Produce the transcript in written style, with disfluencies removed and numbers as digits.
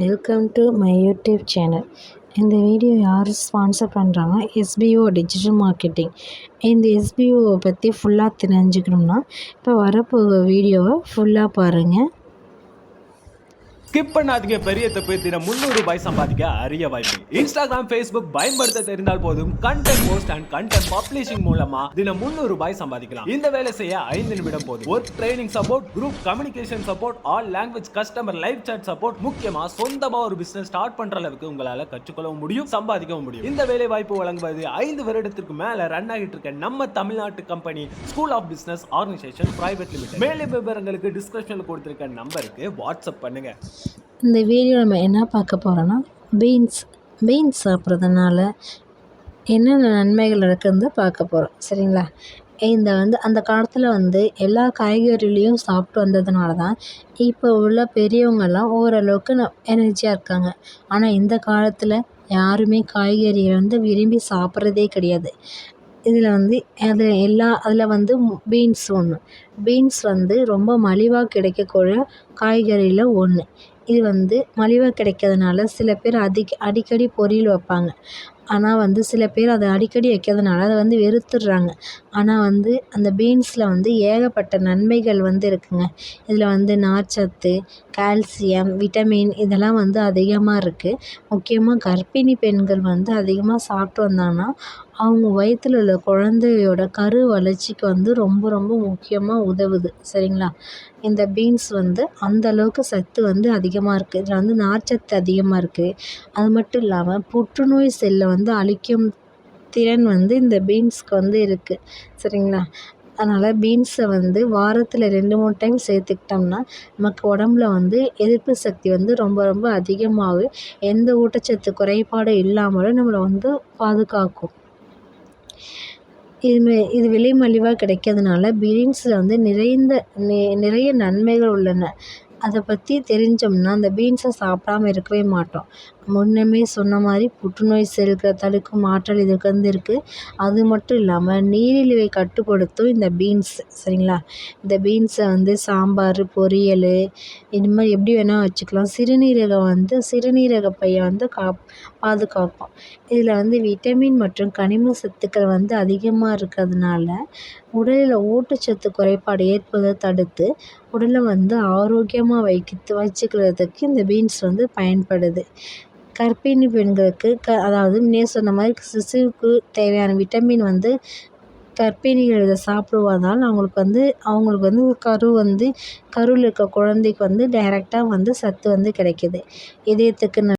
Welcome to my YouTube channel. இந்த video யார் sponsor பண்ணுறாங்க? SPO digital marketing. இந்த எஸ்பிஓவை பற்றி ஃபுல்லாக தெரிஞ்சுக்கணும்னா இப்போ வரப்போகிற வீடியோவை ஃபுல்லாக பாருங்கள். ஸ்கிப் பண்ணாதீங்க. பெரிய தப்பு. தினம் ₹300 சம்பாதிக்க அரிய வாய்ப்பு. இன்ஸ்டாகிராம், ஃபேஸ்புக் பயன்படுத்த தெரிந்தால் போதும். Content post and content publishing மூலமா தினம் ₹300 சம்பாதிக்கலாம். இந்த வேலை செய்ய 5 நிமிடம் போதும். Work training support, group communication support, all language customer live chat support, முக்கியமா சொந்தமா ஒரு பிசினஸ் ஸ்டார்ட் பண்ற அளவுக்கு உங்களால கற்றுக்கொள்ளவும் முடியும், சம்பாதிக்கவும் முடியும். இந்த வேலை வாய்ப்பு வழங்குவது 5 வருடத்திற்கு மேல ரன் ஆகிட்டு இருக்க நம்ம தமிழ்நாட்டு company school of business organisation private limited. மேலும் விவரங்களுக்கு டிஸ்கிரிப்ஷன்ல கொடுத்திருக்க நம்பருக்கு வாட்ஸ்அப் பண்ணுங்க. இந்த வீடியோ நம்ம என்ன பார்க்க போகிறோன்னா, பீன்ஸ் சாப்பிட்றதுனால என்னென்ன நன்மைகள் இருக்குதுன்னு பார்க்க போகிறோம். சரிங்களா? அந்த காலத்தில் எல்லா காய்கறிகளையும் சாப்பிட்டு வந்ததுனால தான் இப்போ உள்ள பெரியவங்கெல்லாம் ஓரளவுக்கு எனர்ஜியாக இருக்காங்க. ஆனால் இந்த காலத்தில் யாருமே காய்கறியை விரும்பி சாப்பிட்றதே கிடையாது. அதில் பீன்ஸ் ஒன்று. பீன்ஸ் ரொம்ப மலிவாக கிடைக்கக்கூடிய காய்கறியில் ஒன்று. இது மலிவாக கிடைக்கிறதுனால சில பேர் அடிக்கடி பொரியல் வைப்பாங்க. ஆனால் சில பேர் அதை அடிக்கடி வைக்கிறதுனால அதை வெறுத்துடுறாங்க. ஆனால் அந்த பீன்ஸில் ஏகப்பட்ட நன்மைகள் இருக்குங்க. இதில் நார்ச்சத்து, கால்சியம், விட்டமின் இதெல்லாம் அதிகமாக இருக்குது. முக்கியமாக கர்ப்பிணி பெண்கள் அதிகமாக சாப்பிட்டு வந்தாங்கன்னா அவங்க வயிற்றில் உள்ள குழந்தையோட கரு வளர்ச்சிக்கு ரொம்ப ரொம்ப முக்கியமாக உதவுது. சரிங்களா? இந்த பீன்ஸ் அந்த அளவுக்கு சத்து அதிகமாக இருக்குது. இதில் நார்ச்சத்து அதிகமாக இருக்குது. அது மட்டும் இல்லாமல் புற்றுநோய் செல்லை அழிக்கும் திறன் இந்த பீன்ஸ்க்கு இருக்குது. சரிங்களா? அதனால் பீன்ஸை வாரத்தில் 2-3 டைம் சேர்த்துக்கிட்டோம்னா நமக்கு உடம்புல எதிர்ப்பு சக்தி ரொம்ப ரொம்ப அதிகமாகும். எந்த ஊட்டச்சத்து குறைபாடும் இல்லாமலும் நம்மளை பாதுகாக்கும். இது விலை மலிவாக கிடைக்கிறதுனால பீன்ஸில் நிறைய நன்மைகள் உள்ளன. அதை பற்றி தெரிஞ்சோம்னா அந்த பீன்ஸை சாப்பிடாம இருக்கவே மாட்டோம். முன்னமே சொன்ன மாதிரி புற்றுநோய் செல்களை தடுக்கும் ஆற்றல் இதுக்கு இருக்குது. அது மட்டும் இல்லாமல் நீரிழிவை கட்டுப்படுத்தும் இந்த பீன்ஸ். சரிங்களா? இந்த பீன்ஸை சாம்பார், பொரியல் இது மாதிரி எப்படி வேணால் வச்சுக்கலாம். சிறுநீரக பையை பாதுகாக்கும். இதில் விட்டமின் மற்றும் கனிம சத்துக்கள் அதிகமாக இருக்கிறதுனால உடலில் ஊட்டச்சத்து குறைபாடு ஏற்படுவதை தடுத்து உடலை ஆரோக்கியமாக வச்சுக்கிறதுக்கு இந்த பீன்ஸ் பயன்படுது. கர்ப்பிணி பெண்களுக்கு அதாவது சொன்ன மாதிரி சிசுவுக்கு தேவையான விட்டமின் கர்ப்பிணிகள் இதை சாப்பிடுவதால் அவங்களுக்கு கருவில் இருக்க குழந்தைக்கு டைரெக்டாக சத்து கிடைக்கிது. இதயத்துக்கு